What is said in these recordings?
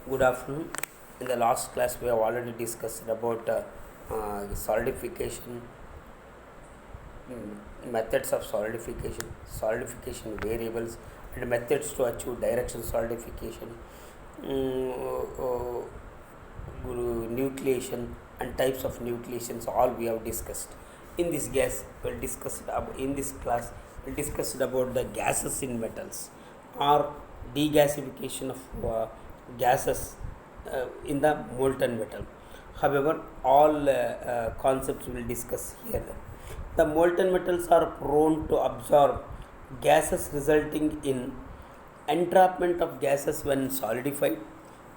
Good afternoon. In the last class, we have already discussed about solidification, methods of solidification, solidification variables, and methods to achieve direction solidification, nucleation, and types of nucleations. All we have discussed. In this in this class, we'll discuss about the gases in metals or degasification of gases in the molten metal. However, all concepts we will discuss here. The molten metals are prone to absorb gases, resulting in entrapment of gases when solidified.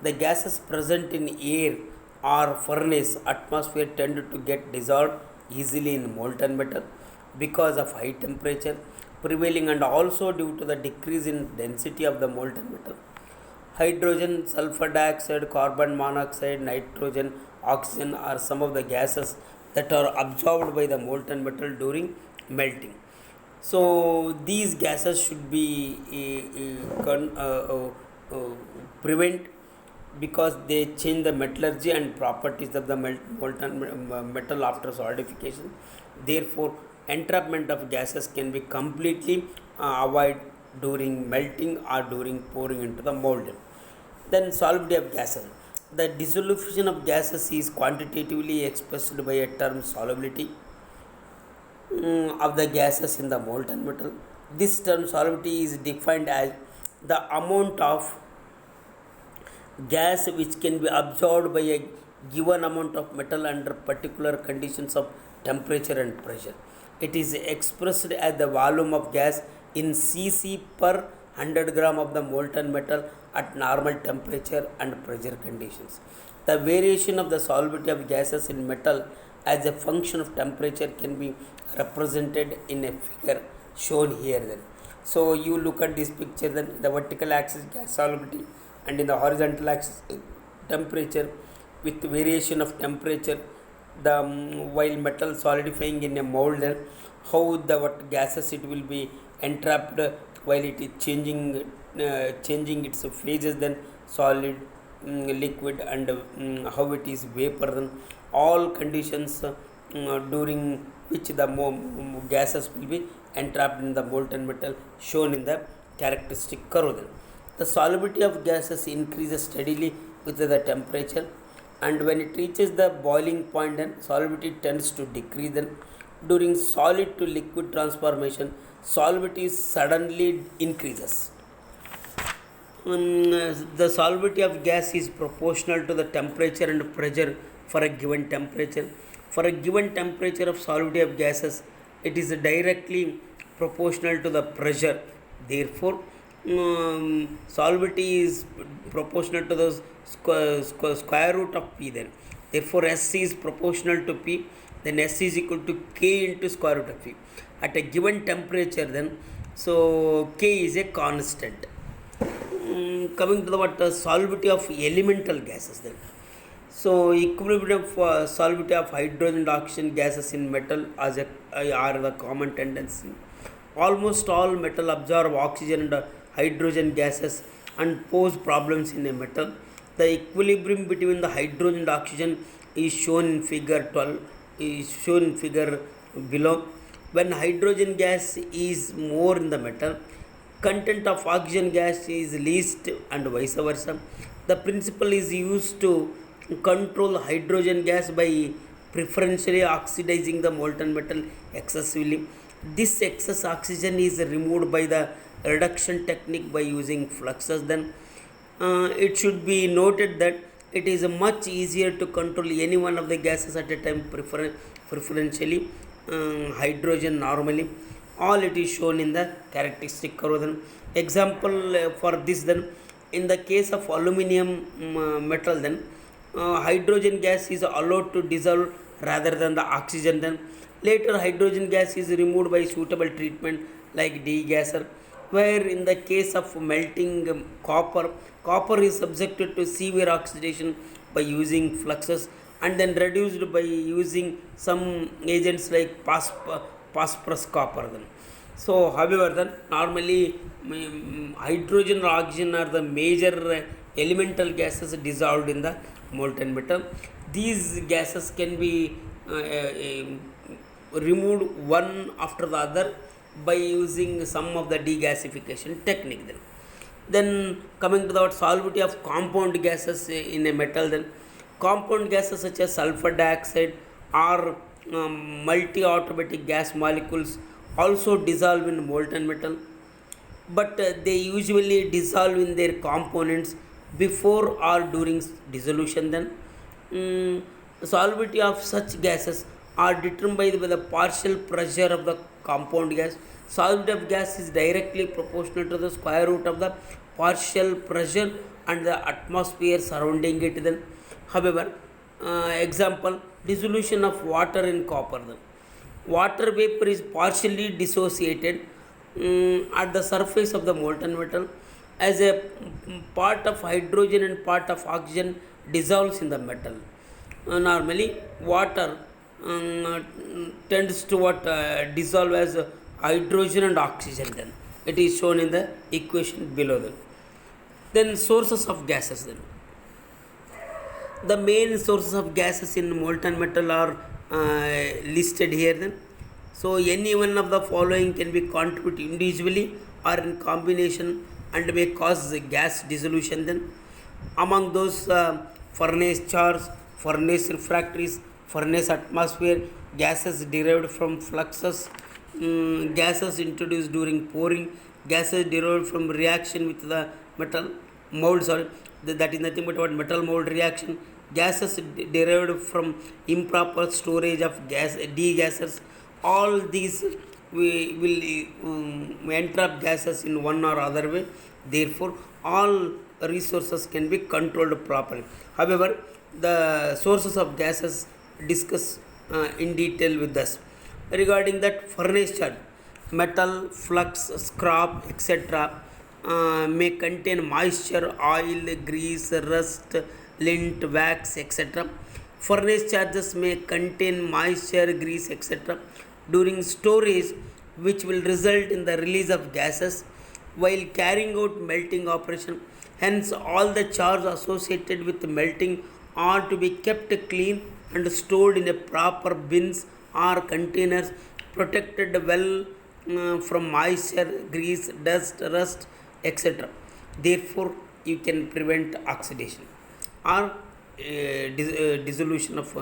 The gases present in air or furnace atmosphere tend to get dissolved easily in molten metal because of high temperature prevailing and also due to the decrease in density of the molten metal. Hydrogen, sulfur dioxide, carbon monoxide, nitrogen, oxygen are some of the gases that are absorbed by the molten metal during melting. So these gases should be prevent because they change the metallurgy and properties of the molten metal after solidification. Therefore, entrapment of gases can be completely avoided during melting or during pouring into the mold. Then solubility of gases. The dissolution of gases is quantitatively expressed by a term solubility of the gases in the molten metal. This term solubility is defined as the amount of gas which can be absorbed by a given amount of metal under particular conditions of temperature and pressure. It is expressed as the volume of gas in cc per 100 gram of the molten metal at normal temperature and pressure conditions. The variation of the solubility of gases in metal as a function of temperature can be represented in a figure shown here. Then, so you look at this picture. Then the vertical axis gas solubility and in the horizontal axis temperature with variation of temperature. The while metal solidifying in a mold, then how the what gases it will be entrapped while it is changing its phases, then solid, liquid, and how it is vapor. Then all conditions during which the gases will be entrapped in the molten metal shown in the characteristic curve. Then the solubility of gases increases steadily with the temperature, and when it reaches the boiling point, then solubility tends to decrease. Then during solid to liquid transformation, solubility suddenly increases. The solubility of gas is proportional to the temperature and pressure for a given temperature. For a given temperature of solubility of gases, it is directly proportional to the pressure. Therefore, solubility is proportional to the square root of P. Then, therefore, S is proportional to P. Then S is equal to K into square root of P. At a given temperature, then so K is a constant. Coming to the solubility of elemental gases, then so equilibrium of solubility of hydrogen and oxygen gases in metal as are the common tendency. Almost all metal absorb oxygen and hydrogen gases and pose problems in a metal. The equilibrium between the hydrogen and oxygen is shown in figure 12, is shown in figure below. When hydrogen gas is more in the metal, content of oxygen gas is least and vice versa. The principle is used to control hydrogen gas by preferentially oxidizing the molten metal excessively. This excess oxygen is removed by the reduction technique by using fluxes. Then it should be noted that it is much easier to control any one of the gases at a time preferentially hydrogen normally. All it is shown in the characteristic curve. Then example for this, then in the case of aluminum metal, then hydrogen gas is allowed to dissolve rather than the oxygen. Then later hydrogen gas is removed by suitable treatment like degasser. Where in the case of melting copper is subjected to severe oxidation by using fluxes and then reduced by using some agents like phosphorus copper. Then so however, then normally hydrogen or oxygen are the major elemental gases dissolved in the molten metal. These gases can be removed one after the other by using some of the degasification technique. Then coming to the solubility of compound gases in a metal, then compound gases such as sulfur dioxide or multi-atomic gas molecules also dissolve in molten metal, but they usually dissolve in their components before or during dissolution. Then the solubility of such gases are determined by the partial pressure of the compound gas. Solubility of gas is directly proportional to the square root of the partial pressure and the atmosphere surrounding it. Then however, example, dissolution of water in copper. Then water vapor is partially dissociated at the surface of the molten metal as a part of hydrogen and part of oxygen dissolves in the metal. Normally water tends to what dissolve as hydrogen and oxygen. Then it is shown in the equation below. Then sources of gases. Then the main sources of gases in molten metal are listed here. Then so any one of the following can be contributed individually or in combination and may cause gas dissolution. Then among those, furnace charge, furnace refractories, furnace atmosphere, gases derived from fluxes, gases introduced during pouring, gases derived from reaction with the metal mold, that is nothing but what metal mold reaction, gases derived from improper storage of gas degassers. All these we will entrap gases in one or other way. Therefore all resources can be controlled properly. However, the sources of gases discuss in detail with us. Regarding that, furnace charge, metal, flux, scrap, etc. May contain moisture, oil, grease, rust, lint, wax, etc. Furnace charges may contain moisture, grease, etc. during storage, which will result in the release of gases while carrying out melting operation. Hence, all the charge associated with melting are to be kept clean and stored in a proper bins or containers, protected well from moisture, grease, dust, rust, etc. Therefore, you can prevent oxidation or dissolution of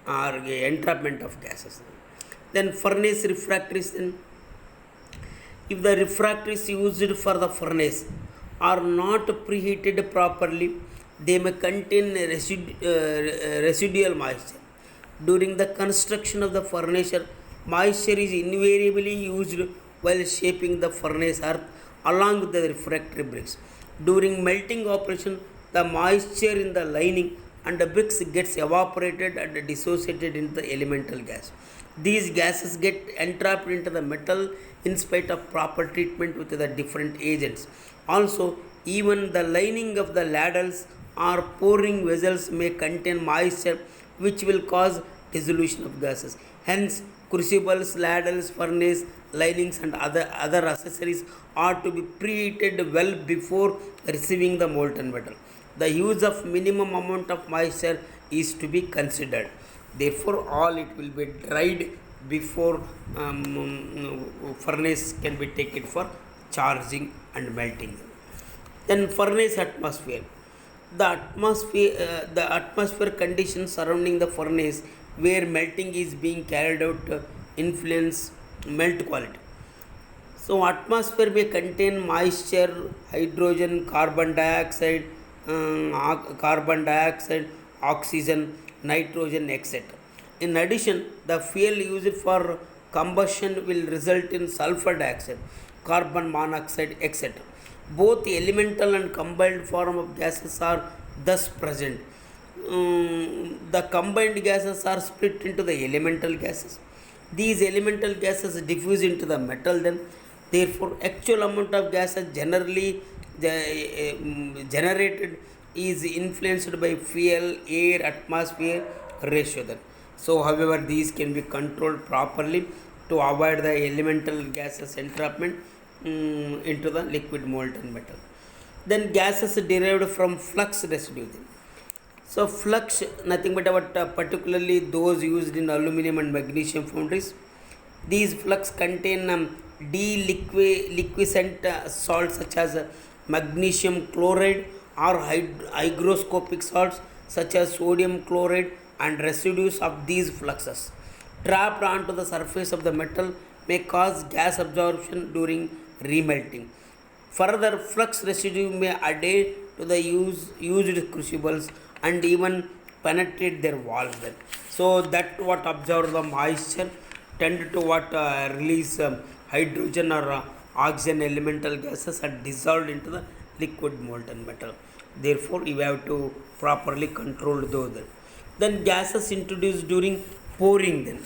or entrapment of gases. Then furnace refractories. Then if the refractories used for the furnace are not preheated properly, they may contain residual moisture. During the construction of the furnace, moisture is invariably used while shaping the furnace earth along with the refractory bricks. During melting operation, the moisture in the lining and the bricks gets evaporated and dissociated into the elemental gas. These gases get entrapped into the metal in spite of proper treatment with the different agents. Also, even the lining of the ladles or pouring vessels may contain moisture, which will cause dissolution of gases. Hence, crucibles, ladles, furnace, linings and other accessories are to be preheated well before receiving the molten metal. The use of minimum amount of moisture is to be considered. Therefore, all it will be dried before furnace can be taken for charging and melting. Then furnace atmosphere. The atmosphere conditions surrounding the furnace where melting is being carried out influence melt quality. So atmosphere may contain moisture, hydrogen, carbon dioxide, oxygen, nitrogen, etc. In addition, the fuel used for combustion will result in sulfur dioxide, carbon monoxide, etc. Both elemental and combined form of gases are thus present. The combined gases are split into the elemental gases. These elemental gases diffuse into the metal. Then, therefore, actual amount of gases generally generated is influenced by fuel, air, atmosphere ratio. Then, so, however, these can be controlled properly to avoid the elemental gases entrapment into the liquid molten metal. Then gases derived from flux residue. So flux, nothing but about particularly those used in aluminum and magnesium foundries. These flux contain deliquescent salts such as magnesium chloride or hygroscopic salts such as sodium chloride, and residues of these fluxes trapped onto the surface of the metal may cause gas absorption during remelting. Further, flux residue may adhere to the used crucibles and even penetrate their walls. Then, so that what absorb the moisture tend to what release hydrogen or oxygen elemental gases are dissolved into the liquid molten metal. Therefore, you have to properly control those. Then gases introduced during pouring. Then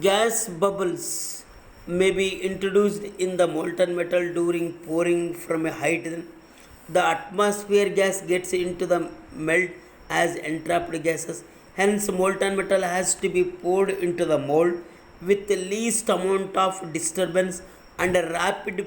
gas bubbles may be introduced in the molten metal during pouring from a height. Then the atmosphere gas gets into the melt as entrapped gases. Hence, molten metal has to be poured into the mold with the least amount of disturbance and a rapid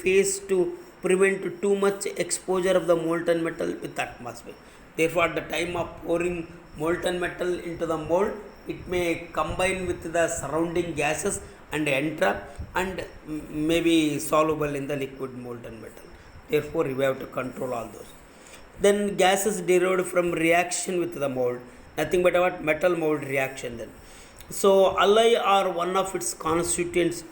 phase to prevent too much exposure of the molten metal with atmosphere. Therefore, at the time of pouring molten metal into the mold, it may combine with the surrounding gases and entrap and may be soluble in the liquid molten metal. Therefore, you have to control all those. Then gases derived from reaction with the mold, nothing but about metal mold reaction. Then, so alloy are one of its constituents,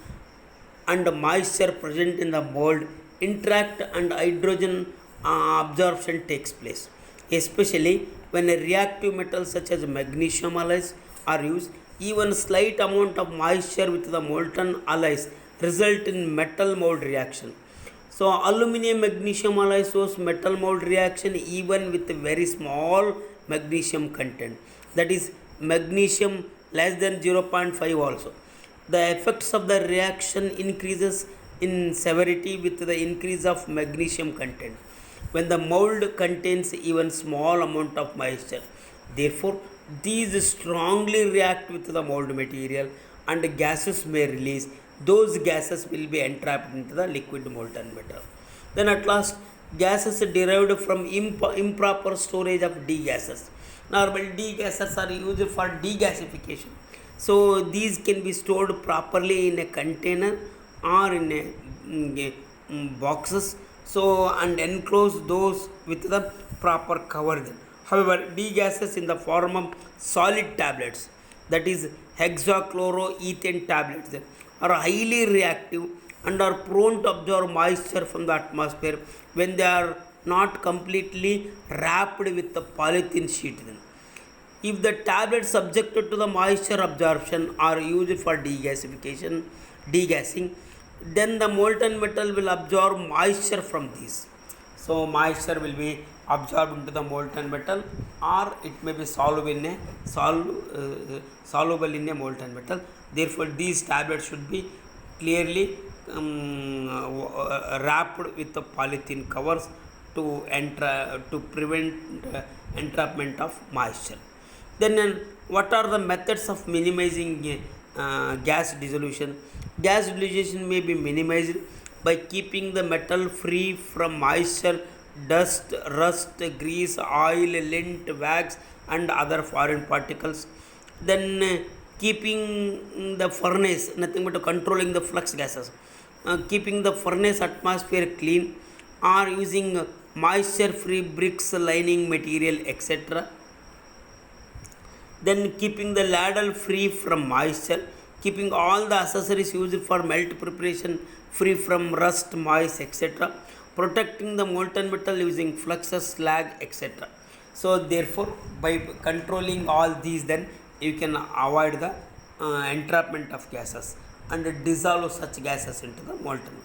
and moisture present in the mold interact and hydrogen absorption takes place, especially when a reactive metal such as magnesium alloys are used. Even slight amount of moisture with the molten alloys result in metal mold reaction. So aluminum magnesium alloy shows metal mold reaction even with a very small magnesium content, that is magnesium less than 0.5 also. The effects of the reaction increases in severity with the increase of magnesium content when the mold contains even small amount of moisture. Therefore, these strongly react with the mold material and gases may release. Those gases will be entrapped into the liquid molten metal. Then at last, gases derived from improper storage of D gases. Normally, D gases are used for degasification. So these can be stored properly in a container or in a boxes. So and enclose those with the proper cover. However, D gases in the form of solid tablets, that is hexachloroethane tablets, are highly reactive and are prone to absorb moisture from the atmosphere when they are not completely wrapped with the polythene sheet. If the tablets subjected to the moisture absorption are used for degassing, then the molten metal will absorb moisture from these. So moisture will be absorbed into the molten metal, or it may be soluble in a molten metal. Therefore, these tablets should be clearly wrapped with the polythene covers to prevent entrapment of moisture. Then, what are the methods of minimizing gas dissolution? Gas dissolution may be minimized by keeping the metal free from moisture, dust, rust, grease, oil, lint, wax, and other foreign particles. Then keeping the furnace, nothing but controlling the flux gases, keeping the furnace atmosphere clean, or using moisture free bricks, lining material, etc. Then keeping the ladle free from moisture, keeping all the accessories used for melt preparation free from rust, moist, etc. Protecting the molten metal using fluxes, slag, etc. So therefore, by controlling all these, then you can avoid the entrapment of gases and dissolve such gases into the molten metal.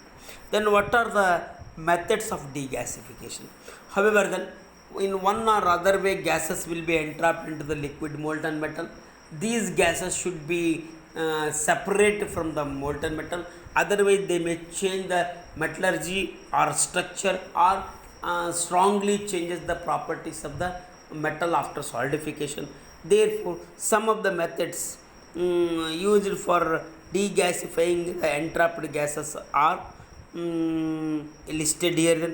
Then what are the methods of degasification? However, then in one or other way, gases will be entrapped into the liquid molten metal. These gases should be separate from the molten metal, otherwise they may change the metallurgy or structure, or strongly changes the properties of the metal after solidification. Therefore, some of the methods used for degasifying the entrapped gases are listed here. Then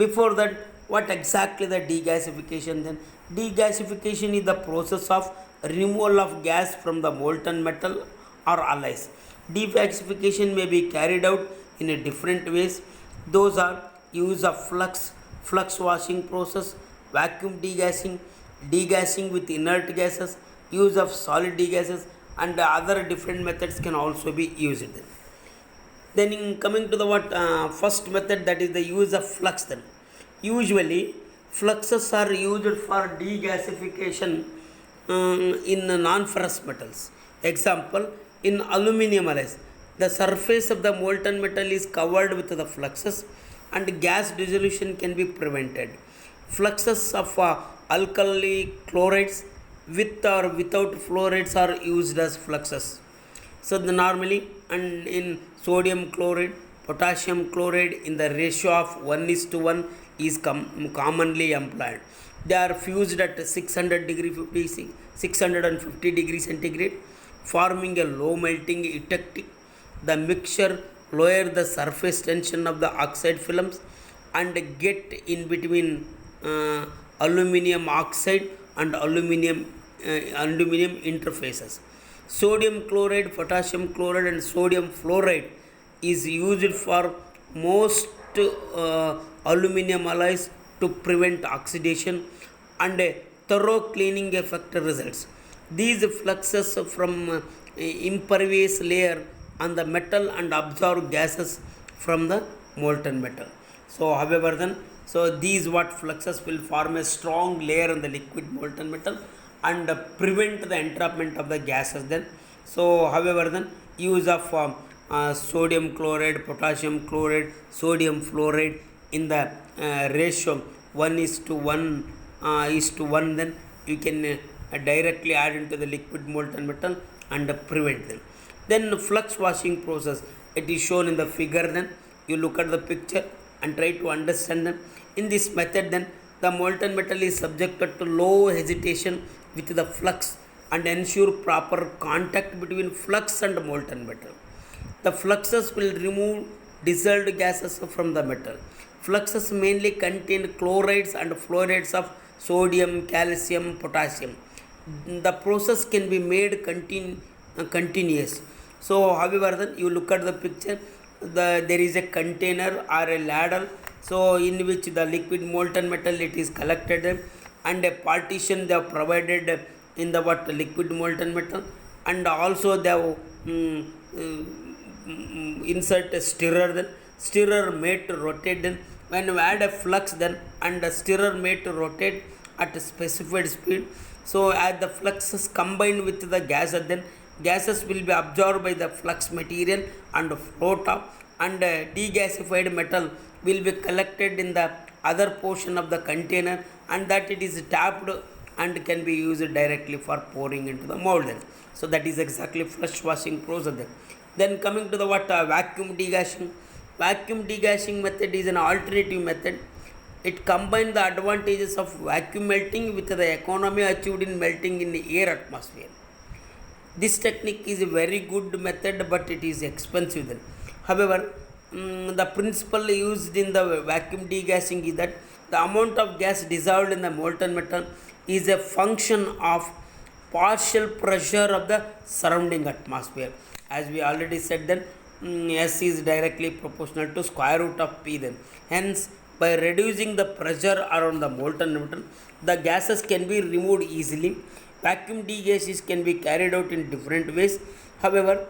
before that, what exactly the degasification? Then degasification is the process of removal of gas from the molten metal or alloys. Degasification may be carried out in a different ways. Those are use of flux washing process, vacuum degassing, degassing with inert gases, use of solid degases, and other different methods can also be used. Then in coming to the first method, that is the use of flux. Then usually fluxes are used for degasification in non-ferrous metals. Example, in aluminium alloys, the surface of the molten metal is covered with the fluxes and gas dissolution can be prevented. Fluxes of alkali chlorides with or without fluorides are used as fluxes. So normally, and in sodium chloride, potassium chloride in the ratio of 1:1 is commonly employed. They are fused at 650 degrees centigrade, forming a low melting eutectic. The mixture lower the surface tension of the oxide films and get in between aluminum oxide and aluminum interfaces. Sodium chloride, potassium chloride, and sodium fluoride is used for most aluminum alloys to prevent oxidation, and a thorough cleaning effect results. These fluxes from impervious layer on the metal and absorb gases from the molten metal. So however then, so these fluxes will form a strong layer on the liquid molten metal and prevent the entrapment of the gases. Then so however then, use of sodium chloride, potassium chloride, sodium fluoride in the ratio 1:1 then you can directly add into the liquid molten metal and prevent them. Then flux washing process, it is shown in the figure. Then you look at the picture and try to understand them. In this method then, the molten metal is subjected to low hesitation with the flux and ensure proper contact between flux and molten metal. The fluxes will remove dissolved gases from the metal. Fluxes mainly contain chlorides and fluorides of sodium, calcium, potassium. The process can be made continuous. So however then, you look at the picture, there is a container or a ladle, so in which the liquid molten metal it is collected, and a partition they have provided in the liquid molten metal, and also they have insert a stirrer. Then stirrer made to rotate. Then when you add a flux, then and a stirrer made to rotate at a specified speed, so as the fluxes combine with the gases, then gases will be absorbed by the flux material and float up, and degasified metal will be collected in the other portion of the container, and that it is tapped and can be used directly for pouring into the mold. Then so that is exactly flush washing process. Then coming to the vacuum degassing. Vacuum degassing method is an alternative method. It combines the advantages of vacuum melting with the economy achieved in melting in the air atmosphere. This technique is a very good method, but it is expensive then. However, the principle used in the vacuum degassing is that the amount of gas dissolved in the molten metal is a function of partial pressure of the surrounding atmosphere. As we already said, then S is directly proportional to square root of P. Then hence, by reducing the pressure around the molten metal, the gases can be removed easily. Vacuum degases can be carried out in different ways. However,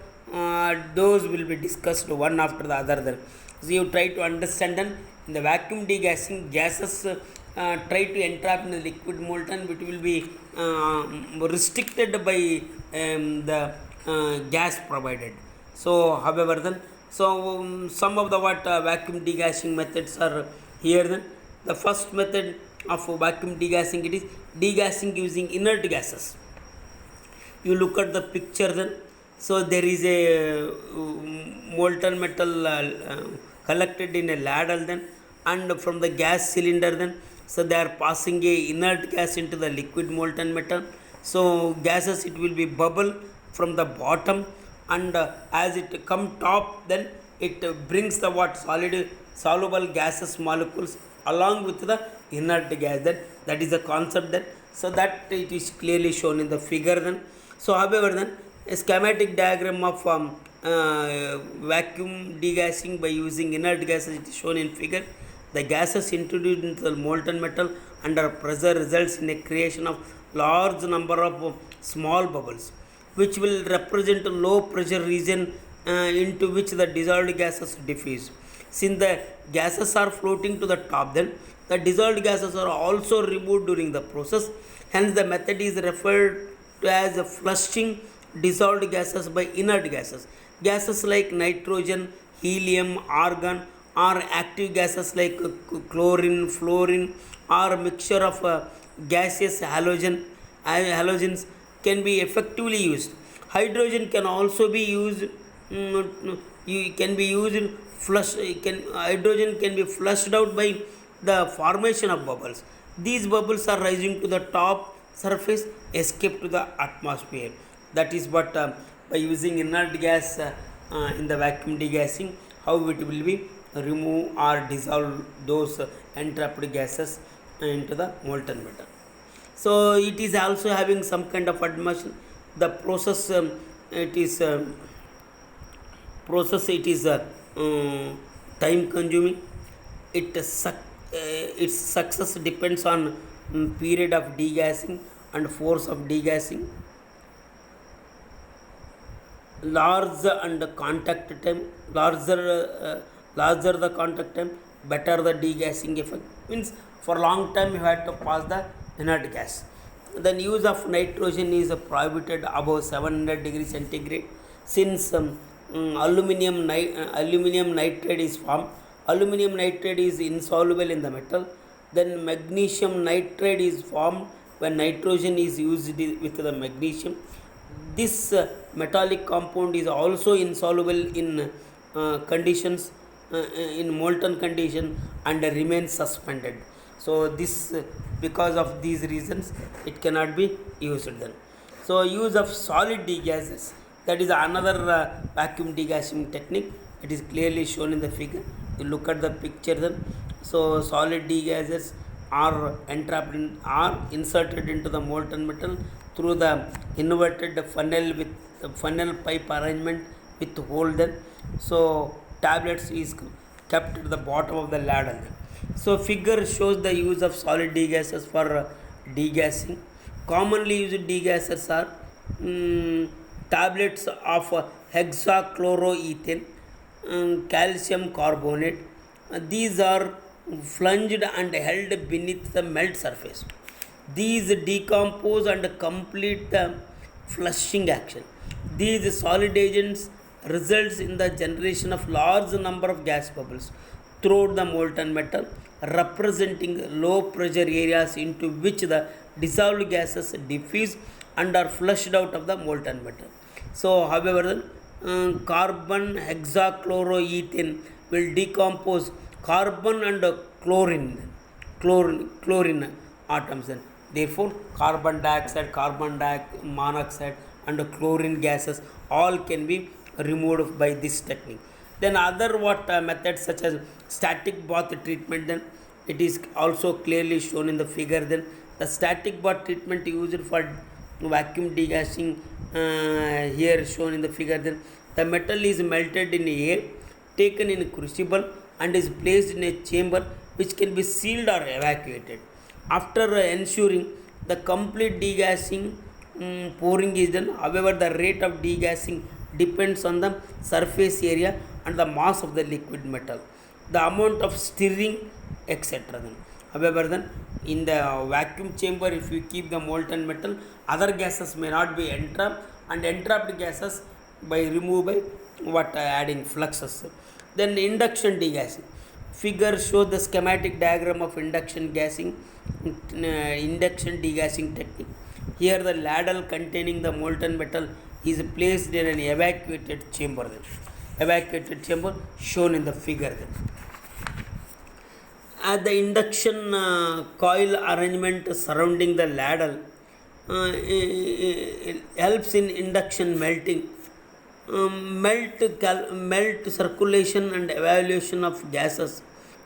those will be discussed one after the other. Then so you try to understand them. In the vacuum degassing, gases try to entrap in the liquid molten, which will be restricted by the gas provided. So however then, so some of the vacuum degassing methods are here. Then the first method of vacuum degassing, it is degassing using inert gases. You look at the picture then, so there is a molten metal collected in a ladle then, and from the gas cylinder then, so they are passing a inert gas into the liquid molten metal. So gases, it will be bubble from the bottom, and as it come top, then it brings the soluble gaseous molecules along with the inert gas. That is the concept then. So that it is clearly shown in the figure then. So however then a schematic diagram of vacuum degassing by using inert gases it is shown in figure. The gases introduced into the molten metal under pressure results in a creation of large number of small bubbles, which will represent a low pressure region into which the dissolved gases diffuse. Since the gases are floating to the top, then the dissolved gases are also removed during the process. Hence, the method is referred to as flushing dissolved gases by inert gases. Gases like nitrogen, helium, argon, or active gases like chlorine, fluorine, or a mixture of gaseous halogens can be effectively used. Hydrogen can also be used. Can be used. Hydrogen can be flushed out by the formation of bubbles. These bubbles are rising to the top surface, escape to the atmosphere. That is what by using inert gas in the vacuum degassing, how it will be remove or dissolve those entrapped gases into the molten metal. So it is also having some kind of admission. The process it is time consuming. Its success depends on period of degassing and force of degassing. Larger the contact time, better the degassing effect. Means for long time you have to pass the inert gas. The use of nitrogen is prohibited above 700 degrees centigrade. Since aluminum nitrate is formed, aluminum nitrate is insoluble in the metal. Then magnesium nitrate is formed when nitrogen is used with the magnesium. This metallic compound is also insoluble in conditions in molten condition and remains suspended. So this because of these reasons it cannot be used then. So use of solid degases, that is another vacuum degassing technique. It is clearly shown in the figure. You look at the picture then. So solid degases are inserted into the molten metal through the inverted funnel pipe arrangement with hole then. So tablets is kept at the bottom of the ladle. So figure shows the use of solid degases for degassing. Commonly used degassers are tablets of hexachloroethane, calcium carbonate. These are plunged and held beneath the melt surface. These decompose and complete the flushing action. These solid agents results in the generation of large number of gas bubbles throughout the molten metal, representing low pressure areas into which the dissolved gases diffuse and are flushed out of the molten metal. So however carbon hexachloroethane will decompose carbon and chlorine atoms. Then therefore carbon dioxide, monoxide and chlorine gases all can be removed by this technique. Then other methods such as static bath treatment, then it is also clearly shown in the figure. Then the static bath treatment used for vacuum degassing here shown in the figure. Then the metal is melted in air, taken in a crucible and is placed in a chamber which can be sealed or evacuated. After ensuring the complete degassing, pouring is done. However, the rate of degassing depends on the surface area and the mass of the liquid metal, the amount of stirring, etc. However, then in the vacuum chamber, if you keep the molten metal, other gases may not be entrapped, and entrapped gases by remove by adding fluxes. Then induction degassing. Figure shows the schematic diagram of induction degassing technique. Here the ladle containing the molten metal is placed in an evacuated chamber. Evacuated chamber shown in the figure. At the induction coil arrangement surrounding the ladle helps in induction melting melt circulation and evaluation of gases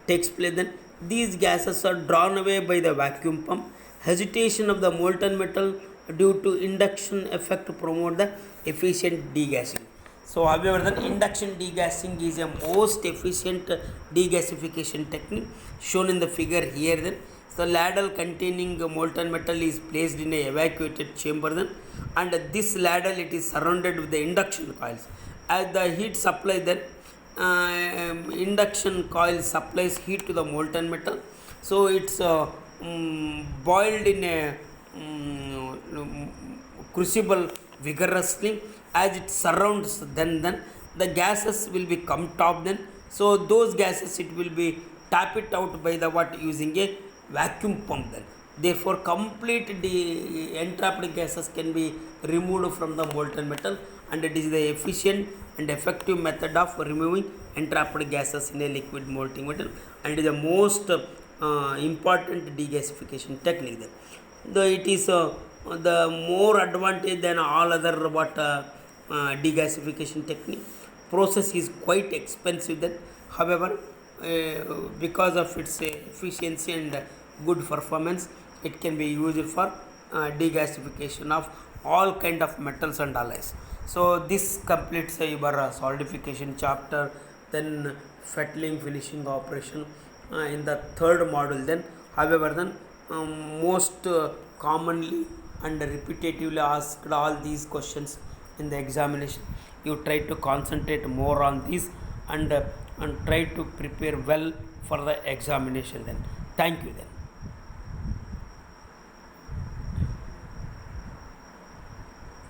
takes place. Then these gases are drawn away by the vacuum pump. Hesitation of the molten metal due to induction effect promote the efficient degassing. So however, the induction degassing is a most efficient degasification technique shown in the figure here. Then the ladle containing molten metal is placed in a evacuated chamber, then, and this ladle it is surrounded with the induction coils. As the heat supply, then induction coil supplies heat to the molten metal, so it's boiled in a crucible vigorously. As it surrounds, then the gases will be come top, then so those gases it will be tap it out by the what, using a vacuum pump. Then therefore complete entrapped gases can be removed from the molten metal, and it is the efficient and effective method of removing entrapped gases in a liquid molten metal, and it is the most important degasification technique. Then though it is the more advantage than all other what degasification technique, process is quite expensive. Then however, because of its efficiency and good performance, it can be used for degasification of all kind of metals and alloys. So this completes your solidification chapter, then fettling finishing operation in the third module. Then however, then most commonly and repetitively asked all these questions in the examination, you try to concentrate more on this, and try to prepare well for the examination. Then thank you. Then